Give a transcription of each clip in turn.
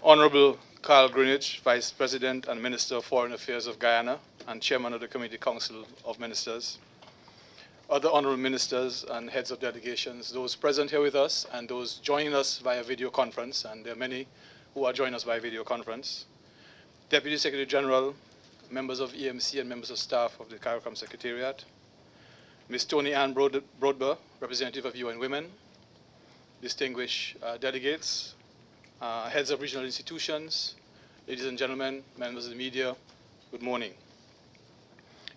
Honorable Carl Greenwich, Vice President and Minister of Foreign Affairs of Guyana and Chairman of the Community-Council of Ministers, other honorable ministers and heads of delegations, those present here with us and those joining us via video conference, and there are many who are joining us via video conference, Deputy Secretary General, members of EMC and members of staff of the CARICOM Secretariat, Ms. Tony Ann Brodber, representative of UN Women, distinguished delegates, heads of regional institutions, ladies and gentlemen, members of the media, good morning.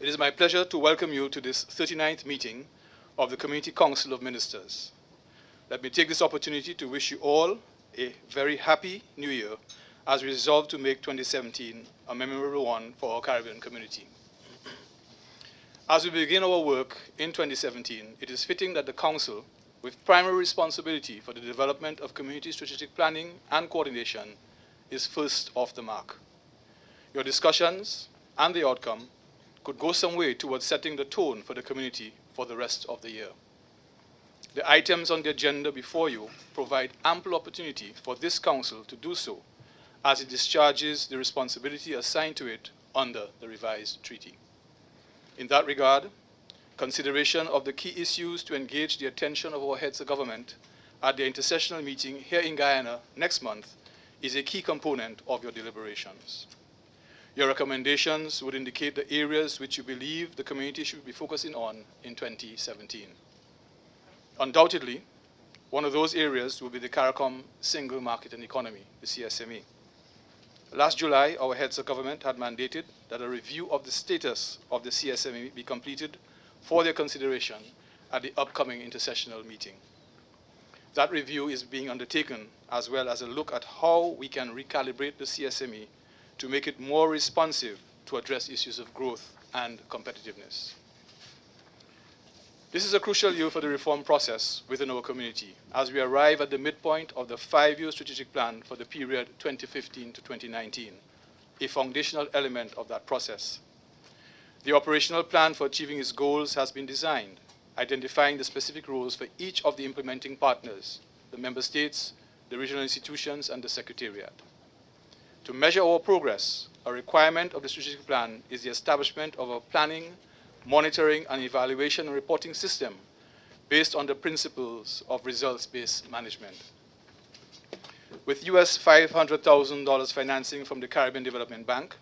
It is my pleasure to welcome you to this 39th meeting of the Community-Council of Ministers. Let me take this opportunity to wish you all a very happy New Year as we resolve to make 2017 a memorable one for our Caribbean community. As we begin our work in 2017, it is fitting that the Council, with primary responsibility for the development of community strategic planning and coordination, is first off the mark. Your discussions and the outcome could go some way towards setting the tone for the community for the rest of the year. The items on the agenda before you provide ample opportunity for this Council to do so as it discharges the responsibility assigned to it under the revised treaty. In that regard, consideration of the key issues to engage the attention of our heads of government at the intersessional meeting here in Guyana next month is a key component of your deliberations. Your recommendations would indicate the areas which you believe the community should be focusing on in 2017. Undoubtedly, one of those areas will be the CARICOM Single Market and Economy, the CSME. Last July, our heads of government had mandated that a review of the status of the CSME be completed for their consideration at the upcoming intersessional meeting. That review is being undertaken, as well as a look at how we can recalibrate the CSME to make it more responsive to address issues of growth and competitiveness. This is a crucial year for the reform process within our community as we arrive at the midpoint of the 5-year strategic plan for the period 2015 to 2019, a foundational element of that process. The operational plan for achieving its goals has been designed, identifying the specific roles for each of the implementing partners, the member states, the regional institutions, and the Secretariat. To measure our progress, a requirement of the strategic plan is the establishment of a planning, monitoring, and evaluation and reporting system based on the principles of results-based management. With US $500,000 financing from the Caribbean Development Bank,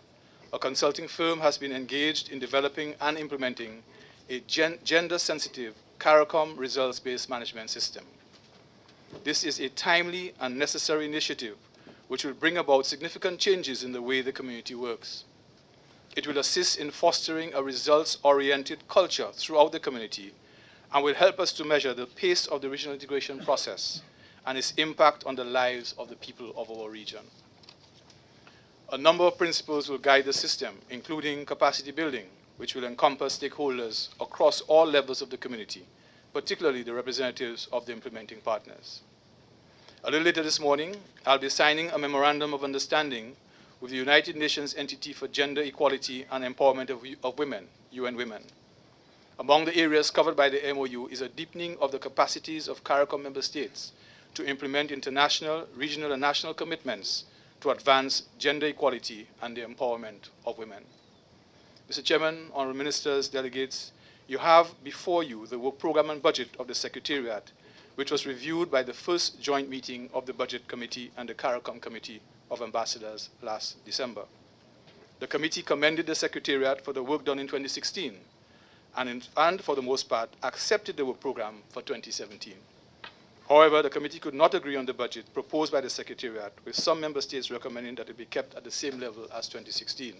a consulting firm has been engaged in developing and implementing a gender-sensitive CARICOM results-based management system. This is a timely and necessary initiative which will bring about significant changes in the way the community works. It will assist in fostering a results-oriented culture throughout the community and will help us to measure the pace of the regional integration process and its impact on the lives of the people of our region. A number of principles will guide the system, including capacity building, which will encompass stakeholders across all levels of the community, particularly the representatives of the implementing partners. A little later this morning, I'll be signing a memorandum of understanding with the United Nations Entity for Gender Equality and Empowerment of Women, UN Women. Among the areas covered by the MOU is a deepening of the capacities of CARICOM member states to implement international, regional, and national commitments to advance gender equality and the empowerment of women. Mr. Chairman, honorable ministers, delegates, you have before you the work program and budget of the Secretariat, which was reviewed by the first joint meeting of the Budget Committee and the CARICOM Committee of Ambassadors last December. The committee commended the Secretariat for the work done in 2016 and for the most part, accepted the work program for 2017. However, the committee could not agree on the budget proposed by the Secretariat, with some member states recommending that it be kept at the same level as 2016.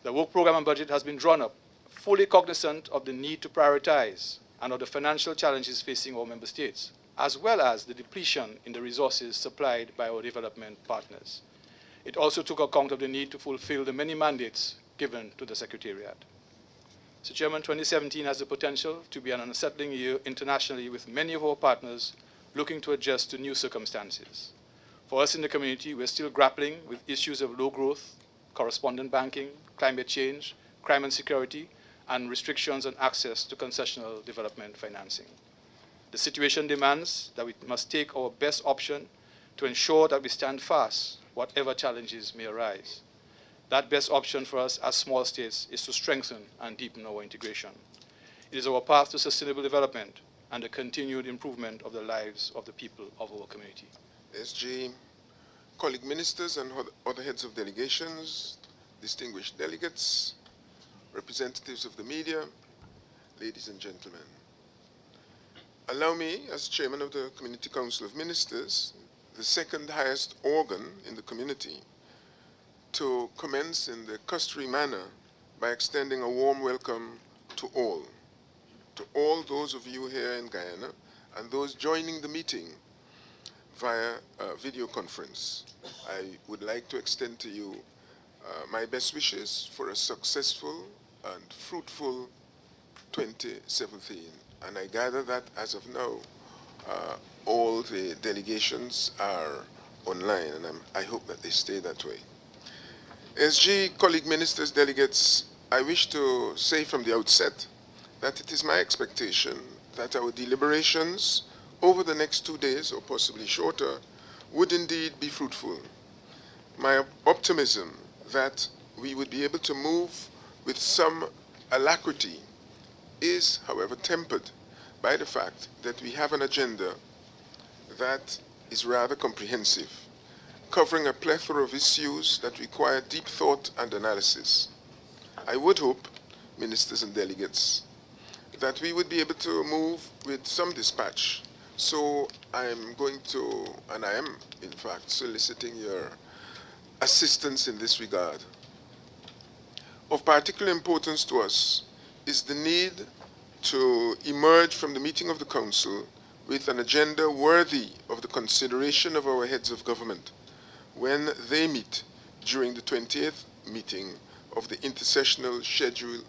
The work program and budget has been drawn up, fully cognizant of the need to prioritize and of the financial challenges facing our member states, as well as the depletion in the resources supplied by our development partners. It also took account of the need to fulfill the many mandates given to the Secretariat. Mr. Chairman, 2017 has the potential to be an unsettling year internationally, with many of our partners looking to adjust to new circumstances. For us in the community, we're still grappling with issues of low growth, correspondent banking, climate change, crime and security, and restrictions on access to concessional development financing. The situation demands that we must take our best option to ensure that we stand fast, whatever challenges may arise. That best option for us as small states is to strengthen and deepen our integration. It is our path to sustainable development and the continued improvement of the lives of the people of our community. SG, colleague ministers and other heads of delegations, distinguished delegates, representatives of the media, ladies and gentlemen. Allow me, as chairman of the Community Council of Ministers, the second highest organ in the community, to commence in the customary manner by extending a warm welcome to all those of you here in Guyana and those joining the meeting via video conference. I would like to extend to you my best wishes for a successful and fruitful 2017. And I gather that as of now, all the delegations are online, and I hope that they stay that way. SG, colleague ministers, delegates, I wish to say from the outset that it is my expectation that our deliberations over the next 2 days, or possibly shorter, would indeed be fruitful. My optimism that we would be able to move with some alacrity is, however, tempered by the fact that we have an agenda that is rather comprehensive, covering a plethora of issues that require deep thought and analysis. I would hope, ministers and delegates, that we would be able to move with some dispatch. So I'm going to, and I am in fact, soliciting your assistance in this regard. Of particular importance to us is the need to emerge from the meeting of the Council with an agenda worthy of the consideration of our heads of government when they meet during the 20th meeting of the intersessional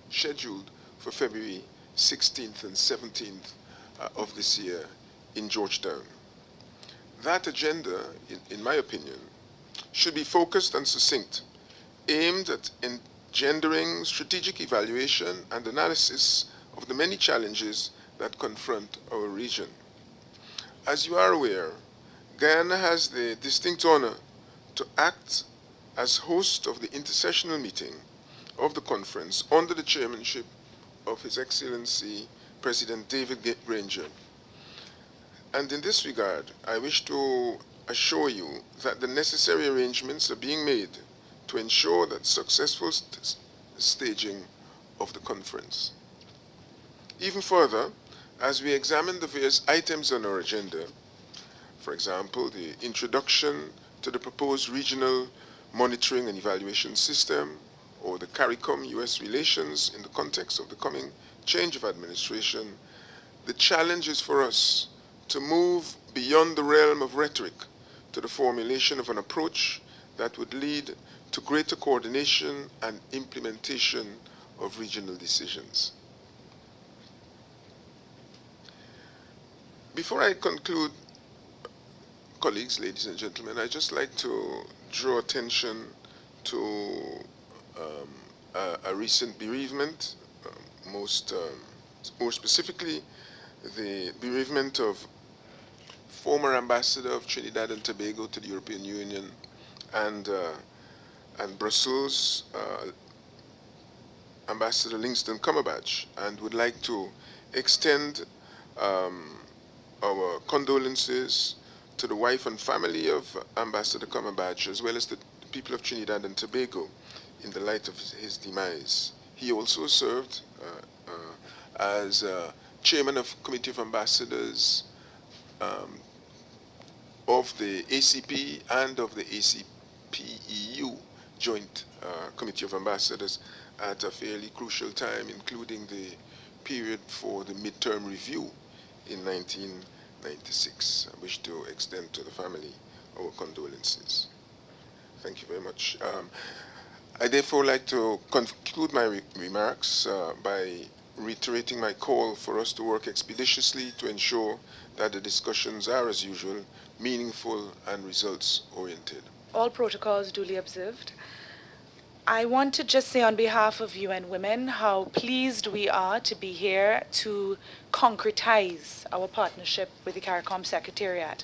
scheduled for February 16th and 17th of this year in Georgetown. That agenda, in my opinion, should be focused and succinct, aimed at engendering strategic evaluation and analysis of the many challenges that confront our region. As you are aware, Guyana has the distinct honor to act as host of the intersessional meeting of the conference under the chairmanship of His Excellency President David Granger. And in this regard, I wish to assure you that the necessary arrangements are being made to ensure that successful staging of the conference. Even further, as we examine the various items on our agenda, for example, the introduction to the proposed regional monitoring and evaluation system, or the CARICOM U.S. relations in the context of the coming change of administration, the challenge is for us to move beyond the realm of rhetoric to the formulation of an approach that would lead to greater coordination and implementation of regional decisions. Before I conclude, colleagues, ladies and gentlemen, I'd just like to draw attention to a recent bereavement, more specifically the bereavement of former ambassador of Trinidad and Tobago to the European Union and Brussels, Ambassador Livingston Cumberbatch, and would like to extend our condolences to the wife and family of Ambassador Cumberbatch, as well as the people of Trinidad and Tobago, in the light of his demise. He also served as chairman of Committee of Ambassadors of the ACP and of the ACP-EU Joint Committee of Ambassadors at a fairly crucial time, including the period for the midterm review in 1996. I wish to extend to the family our condolences. Thank you very much. I therefore like to conclude my remarks by reiterating my call for us to work expeditiously to ensure that the discussions are, as usual, meaningful and results-oriented. All protocols duly observed. I want to just say on behalf of UN Women how pleased we are to be here to concretize our partnership with the CARICOM Secretariat.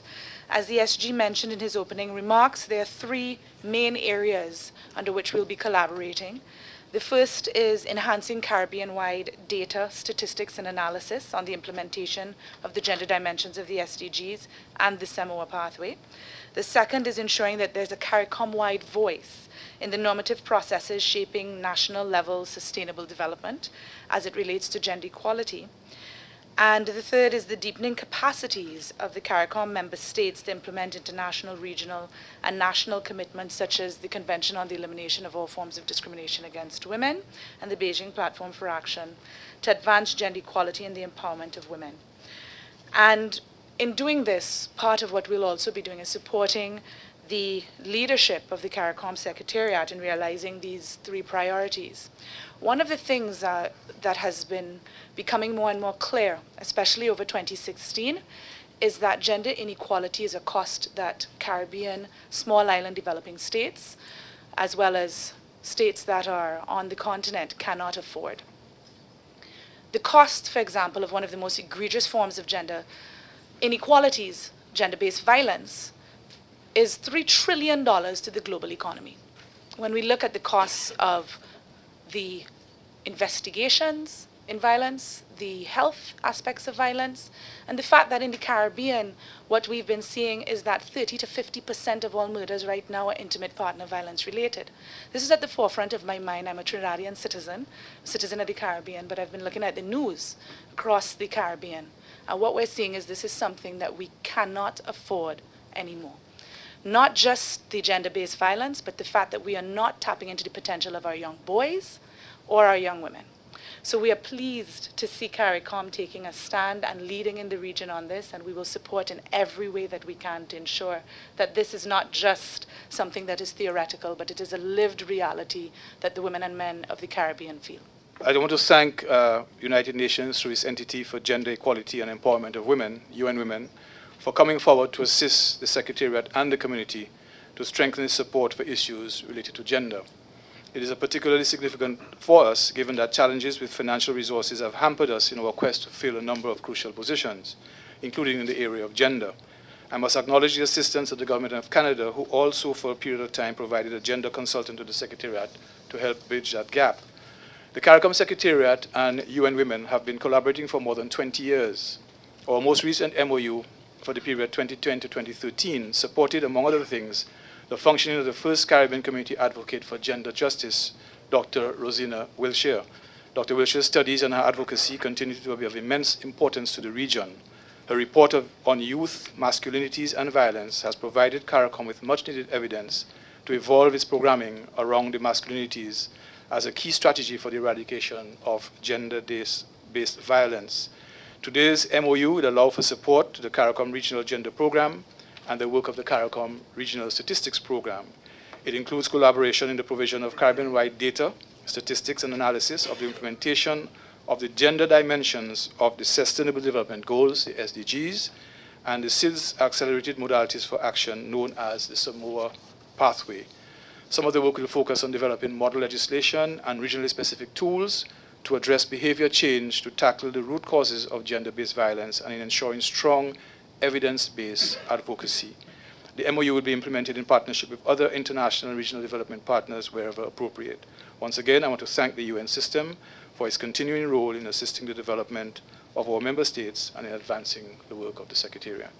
As the SG mentioned in his opening remarks, there are three main areas under which we'll be collaborating. The first is enhancing Caribbean-wide data, statistics, and analysis on the implementation of the gender dimensions of the SDGs and the Samoa pathway. The second is ensuring that there's a CARICOM-wide voice in the normative processes shaping national-level sustainable development as it relates to gender equality. And the third is the deepening capacities of the CARICOM member states to implement international, regional, and national commitments such as the Convention on the Elimination of All Forms of Discrimination Against Women and the Beijing Platform for Action to advance gender equality and the empowerment of women. And in doing this, part of what we'll also be doing is supporting the leadership of the CARICOM Secretariat in realizing these three priorities. One of the things that has been becoming more and more clear, especially over 2016, is that gender inequality is a cost that Caribbean, small island developing states, as well as states that are on the continent, cannot afford. The cost, for example, of one of the most egregious forms of gender inequalities, gender-based violence, is $3 trillion to the global economy. When we look at the costs of the investigations in violence, the health aspects of violence, and the fact that in the Caribbean, what we've been seeing is that 30 to 50% of all murders right now are intimate partner violence related. This is at the forefront of my mind. I'm a Trinidadian citizen of the Caribbean, but I've been looking at the news across the Caribbean. And what we're seeing is this is something that we cannot afford anymore. Not just the gender-based violence, but the fact that we are not tapping into the potential of our young boys or our young women. So we are pleased to see CARICOM taking a stand and leading in the region on this, and we will support in every way that we can to ensure that this is not just something that is theoretical, but it is a lived reality that the women and men of the Caribbean feel. I want to thank United Nations through its entity for gender equality and empowerment of women, UN Women, for coming forward to assist the Secretariat and the community to strengthen its support for issues related to gender. It is particularly significant for us, given that challenges with financial resources have hampered us in our quest to fill a number of crucial positions, including in the area of gender. I must acknowledge the assistance of the Government of Canada, who also for a period of time provided a gender consultant to the Secretariat to help bridge that gap. The CARICOM Secretariat and UN Women have been collaborating for more than 20 years. Our most recent MOU for the period 2010 to 2013 supported, among other things, the functioning of the first Caribbean community advocate for gender justice, Dr. Rosina Wilshire. Dr. Wilshire's studies and her advocacy continue to be of immense importance to the region. Her report on youth, masculinities, and violence has provided CARICOM with much-needed evidence to evolve its programming around the masculinities as a key strategy for the eradication of gender-based violence. Today's MOU will allow for support to the CARICOM Regional Gender Program and the work of the CARICOM Regional Statistics Program. It includes collaboration in the provision of Caribbean-wide data, statistics, and analysis of the implementation of the gender dimensions of the Sustainable Development Goals, the SDGs, and the SIDS Accelerated Modalities for Action, known as the Samoa Pathway. Some of the work will focus on developing model legislation and regionally specific tools to address behavior change to tackle the root causes of gender-based violence and in ensuring strong evidence-based advocacy. The MOU will be implemented in partnership with other international and regional development partners wherever appropriate. Once again, I want to thank the UN system for its continuing role in assisting the development of our member states and in advancing the work of the Secretariat.